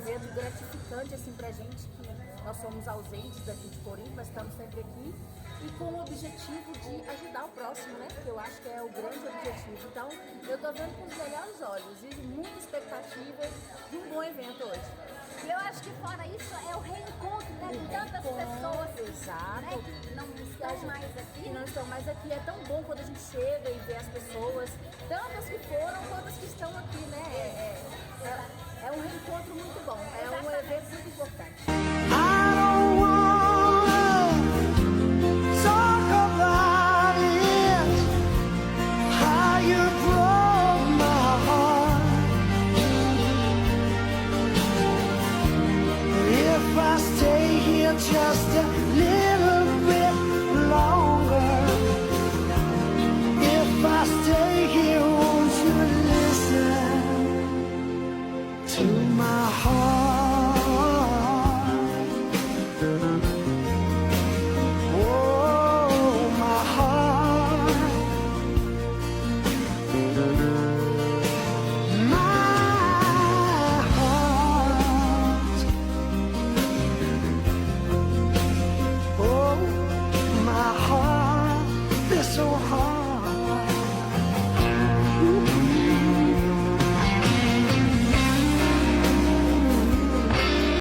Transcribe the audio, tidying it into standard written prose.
evento gratificante assim pra gente, que nós somos ausentes daqui de Corinto, mas estamos sempre aqui e com o objetivo de ajudar o próximo, né? Que eu acho que é o grande objetivo. Então, eu tô vendo com os melhores olhos e muita expectativa de um bom evento hoje. E eu acho que fora isso é o reencontro, né, de tantas pessoas, exato, né, que não estão mais aqui. Que não estão mais aqui. É tão bom quando a gente chega e vê as pessoas, tantas que foram quanto as que estão aqui, né? É um reencontro muito bom, é um evento muito importante. I don't wanna talk about it, how you broke my heart. If I stay here just